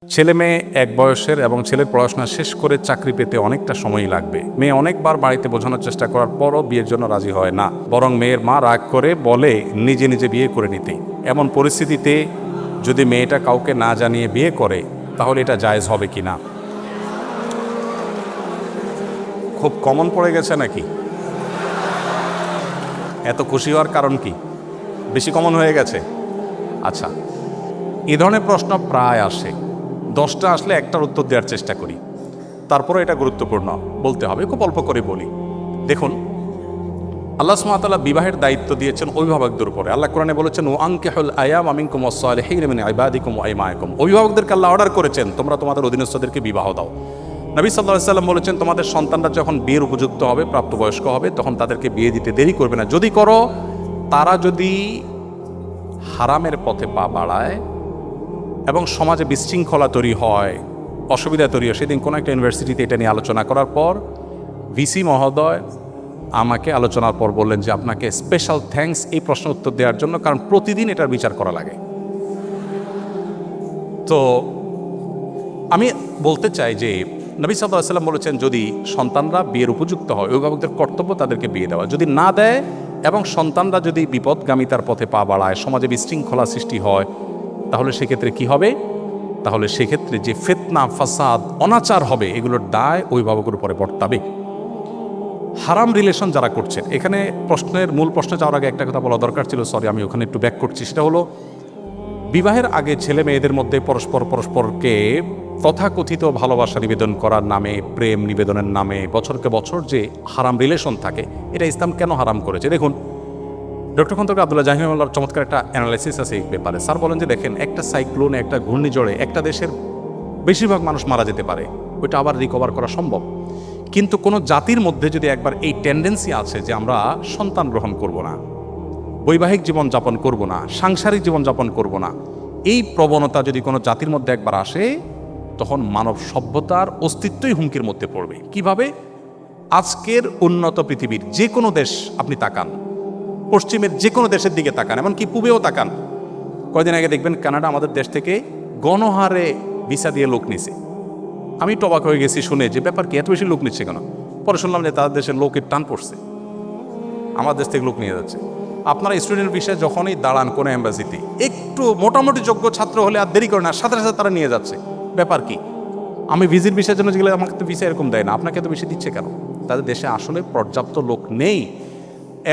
ছেলে মেয়ে এক বয়সের এবং ছেলের পড়াশোনা শেষ করে চাকরি পেতে অনেকটা সময়ই লাগবে। মেয়ে অনেকবার বাড়িতে বোঝানোর চেষ্টা করার পরও বিয়ের জন্য রাজি হয় না, বরং মেয়ের মা রাগ করে বলে নিজে নিজে বিয়ে করে নিতে। এমন পরিস্থিতিতে যদি মেয়েটা কাউকে না জানিয়ে বিয়ে করে তাহলে এটা জায়েজ হবে কি না? খুব কমন পড়ে গেছে নাকি? এত খুশি হওয়ার কারণ কি? বেশি কমন হয়ে গেছে? আচ্ছা, এ ধরনের প্রশ্ন প্রায় আসে। 10টা আসলে একটার উত্তর দেওয়ার চেষ্টা করি, তারপরে এটা গুরুত্বপূর্ণ বলতে হবে। খুব অল্প করে বলি। দেখুন, আল্লাহ সুবহানাহু ওয়া তাআলা বিবাহের দায়িত্ব দিয়েছেন অভিভাবকদের উপরে। আল্লাহ কোরআনে বলেছেন, ওয়া আনকিহুল আয়ামা মিনকুম ওয়াস-সালিহিনা মিন ইবাদিকুম ওয়া ইমাইকুম। অভিভাবকদেরকে আল্লাহ অর্ডার করেছেন তোমরা তোমাদের অধীনস্থদেরকে বিবাহ দাও। নবী সাল্লাল্লাহু আলাইহি ওয়াসাল্লাম বলেছেন, তোমাদের সন্তানরা যখন বিয়ের উপযুক্ত হবে, প্রাপ্তবয়স্ক হবে, তখন তাদেরকে বিয়ে দিতে দেরি করবে না। যদি করো, তারা যদি হারামের পথে পা বাড়ায় এবং সমাজে বিশৃঙ্খলা তৈরি হয়, অসুবিধা তৈরি হয়। সেদিন কোনো একটা ইউনিভার্সিটিতে এটা নিয়ে আলোচনা করার পর ভিসি মহোদয় আমাকে আলোচনার পর বললেন যে আপনাকে স্পেশাল থ্যাঙ্কস এই প্রশ্ন উত্তর দেওয়ার জন্য, কারণ প্রতিদিন এটার বিচার করা লাগে। তো আমি বলতে চাই যে নবী সাল্লাল্লাহু আলাইহি ওয়াসাল্লাম বলেছেন, যদি সন্তানরা বিয়ের উপযুক্ত হয়, অভিভাবকদের কর্তব্য তাদেরকে বিয়ে দেওয়া। যদি না দেয় এবং সন্তানরা যদি বিপদগামিতার পথে পা বাড়ায়, সমাজে বিশৃঙ্খলা সৃষ্টি হয়, তাহলে সেক্ষেত্রে কি হবে? তাহলে সেক্ষেত্রে যে ফিতনা, ফাসাদ, অনাচার হবে, এগুলোর দায় অভিভাবকের উপরে বর্তাবে। হারাম রিলেশন যারা করছেন, এখানে প্রশ্নের মূল প্রশ্নে যাওয়ার আগে একটা কথা বলা দরকার ছিল, সরি আমি ওখানে একটু ব্যাক করছি। সেটা হলো, বিবাহের আগে ছেলে মেয়েদের মধ্যে পরস্পরকে তথাকথিত ভালোবাসা নিবেদন করার নামে, প্রেম নিবেদনের নামে বছরকে বছর যে হারাম রিলেশন থাকে, এটা ইসলাম কেন হারাম করেছে? দেখুন, ডক্টর খন্দকার আব্দুল্লাহ জাহিমুল্লাহর চমৎকার একটা অ্যানালাইসিস আছে এই ব্যাপারে। স্যার বলেন যে দেখেন, একটা সাইক্লোনে, একটা ঘূর্ণিঝড়ে একটা দেশের বেশিরভাগ মানুষ মারা যেতে পারে, ওইটা আবার রিকভার করা সম্ভব। কিন্তু কোনো জাতির মধ্যে যদি একবার এই টেন্ডেন্সি আছে যে আমরা সন্তান গ্রহণ করব না, বৈবাহিক জীবন যাপন করব না, সাংসারিক জীবন যাপন করব না, এই প্রবণতা যদি কোনো জাতির মধ্যে একবার আসে, তখন মানব সভ্যতার অস্তিত্বই হুমকির মধ্যে পড়বে। কিভাবে? আজকের উন্নত পৃথিবীর যে কোনো দেশ আপনি তাকান, পশ্চিমের যে কোনো দেশের দিকে তাকান, এমনকি পূবেও তাকান। কয়দিন আগে দেখবেন কানাডা আমাদের দেশ থেকে গণহারে ভিসা দিয়ে লোক নিছে। আমি তো অবাক হয়ে গেছি শুনে যে ব্যাপার কি, এত বেশি লোক নিচ্ছে কেন? পরে শুনলাম যে তাদের দেশের লোকের টান পড়ছে, আমার দেশ থেকে লোক নিয়ে যাচ্ছে। আপনারা স্টুডেন্ট ভিসায় যখনই দাঁড়ান কোনো এম্বাসিতে, একটু মোটামুটি যোগ্য ছাত্র হলে আর দেরি করে না, সাথে সাথে তারা নিয়ে যাচ্ছে। ব্যাপার কি? আমি ভিজিট ভিসার জন্য গেলে আমাকে তো ভিসা এরকম দেয় না, আপনাকে তো বেশি দিচ্ছে কেন? তাদের দেশে আসলে পর্যাপ্ত লোক নেই।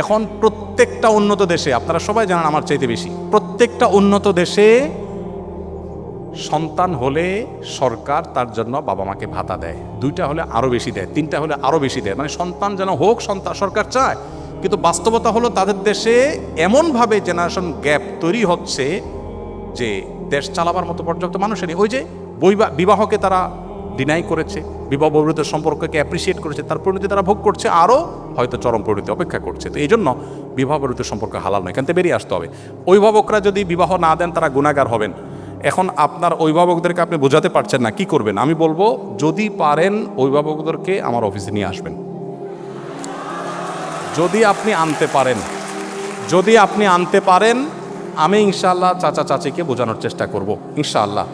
এখন প্রত্যেকটা উন্নত দেশে, আপনারা সবাই জানেন আমার চাইতে বেশি, প্রত্যেকটা উন্নত দেশে সন্তান হলে সরকার তার জন্য বাবা মাকে ভাতা দেয়, 2টা হলে আরও বেশি দেয়, 3টা হলে আরও বেশি দেয়। মানে সন্তান যেন হোক, সন্তান সরকার চায়। কিন্তু বাস্তবতা হলো তাদের দেশে এমনভাবে জেনারেশন গ্যাপ তৈরি হচ্ছে যে দেশ চালাবার মতো পর্যাপ্ত মানুষেরই। ওই যে বিবাহকে তারা ডিনাই করেছে, বিবাহ বহির্ভূত সম্পর্ককে অ্যাপ্রিসিয়েট করেছে, তার পরিণতি তারা ভোগ করছে, আরও হয়তো চরম পরিণতি অপেক্ষা করছে। তো এই জন্য বিবাহ বহির্ভূত সম্পর্ক হালাল নয়, এখান থেকে বেরিয়ে আসতে হবে। অভিভাবকরা যদি বিবাহ না দেন, তারা গুনাহগার হবেন। এখন আপনার অভিভাবকদেরকে আপনি বোঝাতে পারছেন না, কি করবেন? আমি বলবো, যদি পারেন অভিভাবকদেরকে আমার অফিসে নিয়ে আসবেন। যদি আপনি আনতে পারেন, আমি ইনশাআল্লাহ চাচা চাচিকে বোঝানোর চেষ্টা করব ইনশাআল্লাহ।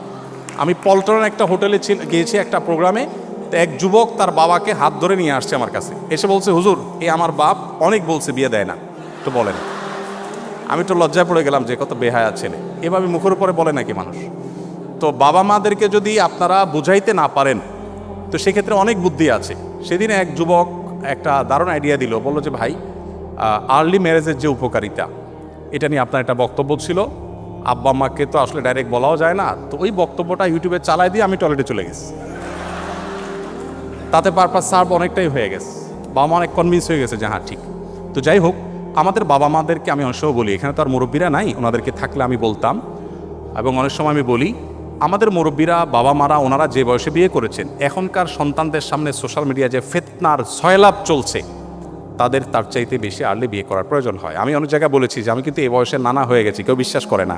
আমি পল্টনের একটা হোটেলে গিয়েছি একটা প্রোগ্রামে, তো এক যুবক তার বাবাকে হাত ধরে নিয়ে আসছে আমার কাছে, এসে বলছে, হুজুর এই আমার বাপ অনেক বলছে বিয়ে দেয় না, তো বলেন। আমি তো লজ্জায় পড়ে গেলাম যে কত বেহায়া ছেলে, এভাবে মুখের উপরে বলে নাকি মানুষ? তো বাবা মাদেরকে যদি আপনারা বুঝাইতে না পারেন, তো সেক্ষেত্রে অনেক বুদ্ধি আছে। সেদিন এক যুবক একটা দারুণ আইডিয়া দিল, বললো যে ভাই, আর্লি ম্যারেজের যে উপকারিতা, এটা নিয়ে আপনার একটা বক্তব্য ছিল। আব্বা আম্মাকে তো আসলে ডাইরেক্ট বলাও যায় না, তো ওই বক্তব্যটা ইউটিউবে চালাই দিয়ে আমি টয়লেটে চলে গেছি। তাতে পারপাস সার্ভ অনেকটাই হয়ে গেছে, বাবা মা অনেক কনভিন্স হয়ে গেছে যে হ্যাঁ ঠিক। তো যাই হোক, আমাদের বাবা মাদেরকে আমি অনেক সময় বলি, এখানে তো আর মুরব্বীরা নাই, ওনাদেরকে থাকলে আমি বলতাম, এবং অনেক সময় আমি বলি, আমাদের মুরব্বীরা, বাবা মারা, ওনারা যে বয়সে বিয়ে করেছেন, এখনকার সন্তানদের সামনে সোশ্যাল মিডিয়া যে ফিতনার সয়লাভ চলছে, তাদের তার চাইতে বেশি আর্লি বিয়ে করার প্রয়োজন হয়। আমি অনেক জায়গায় বলেছি যে আমি কিন্তু এই বয়সে নানা হয়ে গেছি, কেউ বিশ্বাস করে না।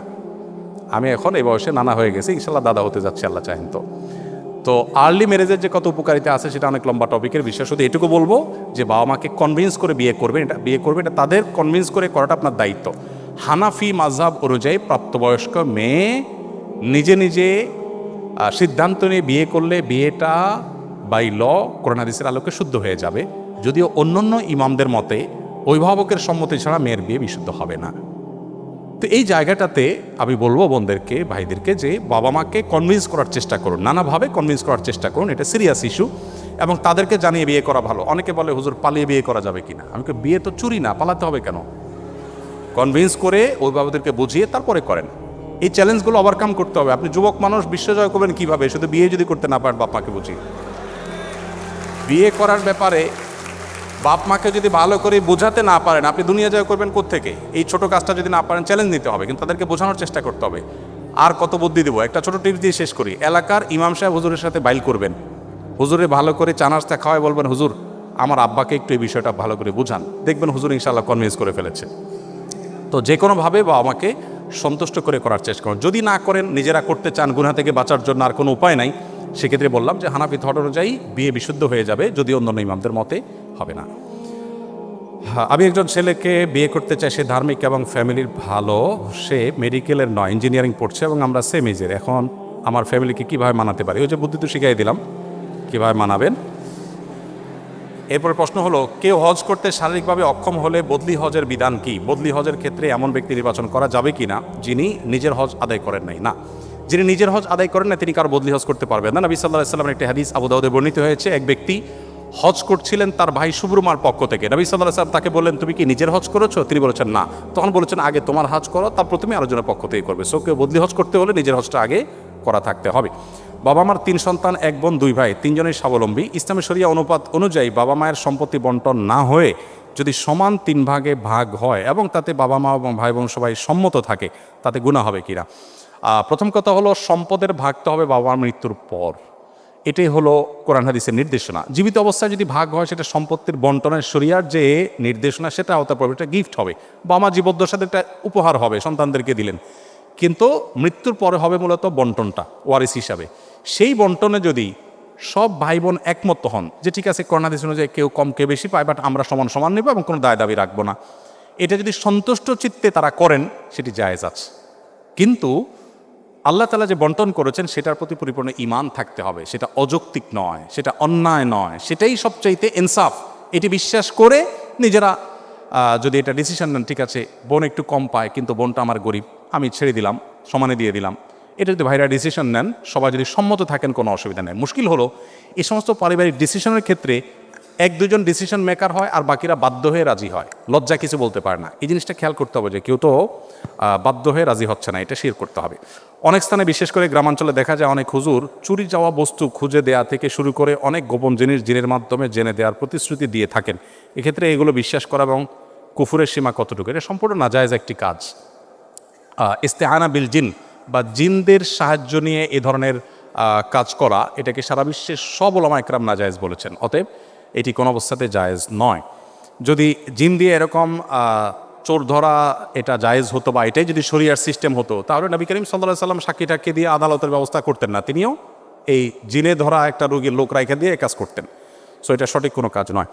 আমি এখন এই বয়সে নানা হয়ে গেছি, ইনশাল্লাহ দাদা হতে যাচ্ছি, আল্লাহ চাহেন তো। তো আর্লি ম্যারেজের যে কত উপকারিতা আছে সেটা অনেক লম্বা টপিকের বিষয়। শুধু এটুকু বলবো যে বাবা মাকে কনভিন্স করে বিয়ে করবেন, এটা তাদের কনভিন্স করে করাটা আপনার দায়িত্ব। হানাফি মাযহাব অনুযায়ী প্রাপ্তবয়স্ক মেয়ে নিজে নিজে সিদ্ধান্ত নিয়ে বিয়ে করলে বিয়েটা বাই ল কোরআন হাদিসের আলোকে শুদ্ধ হয়ে যাবে, যদিও অন্যান্য ইমামদের মতে অভিভাবকের সম্মতি ছাড়া মেয়ের বিয়ে বিশুদ্ধ হবে না। তো এই জায়গাটাতে আমি বলবো বোনদেরকে, ভাইদেরকে যে বাবা মাকে কনভিন্স করার চেষ্টা করুন, নানাভাবে কনভিন্স করার চেষ্টা করুন। এটা সিরিয়াস ইস্যু এবং তাদেরকে জানিয়ে বিয়ে করা ভালো। অনেকে বলে হুজুর পালিয়ে বিয়ে করা যাবে কিনা, আমি বিয়ে তো চুরি না, পালাতে হবে কেন? কনভিন্স করে অভিভাবকদেরকে বুঝিয়ে তারপরে করেন। এই চ্যালেঞ্জগুলো ওভারকাম করতে হবে। আপনি যুবক মানুষ, বিশ্বজয় করবেন কিভাবে? শুধু বিয়ে যদি করতে না পারেন বাপ মাকে বুঝিয়ে। বিয়ে করার ব্যাপারে বাপ মাকে যদি ভালো করে বোঝাতে না পারেন, আপনি দুনিয়া জয় করবেন কোত্থেকে? এই ছোট কাজটা যদি না পারেন চ্যালেঞ্জ নিতে হবে, কিন্তু তাদেরকে বোঝানোর চেষ্টা করতে হবে। আর কত বুদ্ধি দেবো, একটা ছোট টিপস দিয়ে শেষ করি। এলাকার ইমাম সাহেব হুজুরের সাথে বাইল করবেন, হুজুরে ভালো করে চা নাস্তা খাওয়ায় বলবেন হুজুর আমার আব্বাকে একটু এই বিষয়টা ভালো করে বুঝান, দেখবেন হুজুর ইনশাআল্লাহ কনভিন্স করে ফেলেছে। তো যে কোনোভাবে বাবা মাকে সন্তুষ্ট করে করার চেষ্টা করুন। যদি না করেন, নিজেরা করতে চান গুনাহ থেকে বাঁচার জন্য আর কোনো উপায় নাই, সেক্ষেত্রে বললাম যে হানাফি থট অনুযায়ী বিয়ে বিশুদ্ধ হয়ে যাবে, যদি অন্যান্য ইমামদের মতে হবে না। আমি একজন ছেলেকে বিয়ে করতে চাই, সে ধার্মিক এবং ফ্যামিলির ভালো, সে মেডিকেলের নয় ইঞ্জিনিয়ারিং পড়ছে এবং আমরা সেম এজের। এখন আমার ফ্যামিলিকে কীভাবে মানাতে পারি? ওই যে বুদ্ধি তো শিখিয়ে দিলাম কীভাবে মানাবেন। এরপরে প্রশ্ন হলো, কেউ হজ করতে শারীরিকভাবে অক্ষম হলে বদলি হজের বিধান কি? বদলি হজের ক্ষেত্রে এমন ব্যক্তি নির্বাচন করা যাবে কি না যিনি নিজের হজ আদায় করেন নাই? না, যিনি নিজের হজ আদায় করেন না তিনি কারো বদলি হজ করতে পারবেন না। নবী সাল্লাল্লাহু আলাইহি ওয়াসাল্লামের একটি হাদিস আবু দাউদে বর্ণিত হয়েছে, এক ব্যক্তি হজ করছিলেন তার ভাই সুব্রমার পক্ষ থেকে। নবী সাল্লাল্লাহু আলাইহি ওয়াসাল্লাম তাকে বললেন, তুমি কি নিজের হজ করেছো? তিনি বলেছেন না। তখন বলেছেন, আগে তোমার হজ করো, তারপর তুমি আরেকজনের পক্ষ থেকে করবে। সো কেউ বদলি হজ করতে হলে নিজের হজটা আগে করা থাকতে হবে। বাবা মার 3 সন্তান, 1 বোন 2 ভাই, 3 জনের স্বাবলম্বী। ইসলামী শরিয়া অনুপাত অনুযায়ী বাবা মায়ের সম্পত্তি বন্টন না হয়ে যদি সমান 3 ভাগে ভাগ হয় এবং তাতে বাবা মা এবং ভাই বোন সবাই সম্মত থাকে, তাতে গুনাহ হবে কিনা? প্রথম কথা হলো, সম্পদের ভাগটা হবে বাবা মার মৃত্যুর পর। এটাই হলো কোরআন হাদিসের নির্দেশনা। জীবিত অবস্থায় যদি ভাগ হয়, সেটা সম্পত্তির বন্টনের শরিয়ার যে নির্দেশনা সেটা আওতায় পড়বে, এটা গিফট হবে। বাবা মা জীবদ্দশাতে একটা উপহার হবে, সন্তানদেরকে দিলেন। কিন্তু মৃত্যুর পরে হবে মূলত বন্টনটা ওয়ারিস হিসাবে। সেই বন্টনে যদি সব ভাই বোন একমত হন যে ঠিক আছে কোরআন হাদিস অনুযায়ী কেউ কম কেউ বেশি পায়, বাট আমরা সমান সমান নেব এবং কোনো দায় দাবি রাখবো না, এটা যদি সন্তুষ্ট চিত্তে তারা করেন, সেটি জায়েজ আছে। কিন্তু আল্লাহ তাআলা যে বন্টন করেছেন সেটার প্রতি পরিপূর্ণ ঈমান থাকতে হবে, সেটা অযৌক্তিক নয়, সেটা অন্যায় নয়, সেটাই সবচাইতে ইনসাফ। এটি বিশ্বাস করে নিজেরা যদি এটা ডিসিশন নেন, ঠিক আছে বোন একটু কম পায় কিন্তু বোনটা আমার গরিব, আমি ছেড়ে দিলাম, সমানে দিয়ে দিলাম, এটা যদি ভাইরা ডিসিশন নেন, সবাই যদি সম্মত থাকেন, কোনো অসুবিধা নেই। মুশকিল হলো এই সমস্ত পারিবারিক ডিসিশনের ক্ষেত্রে 1-2 জন ডিসিশন মেকার হয় আর বাকিরা বাধ্য হয়ে রাজি হয়, লজ্জা কিছু বলতে পারে না। এই জিনিসটা খেয়াল করতে হবে যে কেউ তো বাধ্য হয়ে রাজি হচ্ছে না, এটা শেয়ার করতে হবে। অনেক স্থানে বিশেষ করে গ্রামাঞ্চলে দেখা যায় অনেক হুজুর চুরি যাওয়া বস্তু খুঁজে দেয়া থেকে শুরু করে অনেক গোপন জিনিস জিনের মাধ্যমে জেনে দেওয়ার প্রতিশ্রুতি দিয়ে থাকেন। এক্ষেত্রে এগুলো বিশ্বাস করা এবং কুফুরের সীমা কতটুকু, এটা সম্পূর্ণ নাজায়েজ একটি কাজ। ইস্তেআনা বিল জিন বা জিনদের সাহায্য নিয়ে এ ধরনের কাজ করা, এটাকে সারা বিশ্বের সব উলামা ইকরাম নাজায়েজ বলেছেন। অতএব এটি কোনো অবস্থাতে জায়েজ নয়। যদি জিন দিয়ে এরকম চোর ধরা এটা জায়েজ হতো বা এটাই যদি শরিয়ার সিস্টেম হতো, তাহলে নবী করিম সাল্লাল্লাহু আলাইহি ওয়াসাল্লাম সাক্ষী টাক্ষী দিয়ে আদালতের ব্যবস্থা করতেন না, তিনিও এই জিনে ধরা একটা রোগীর লোক রাইখা দিয়ে কাজ করতেন। সো এটা সঠিক কোনো কাজ নয়।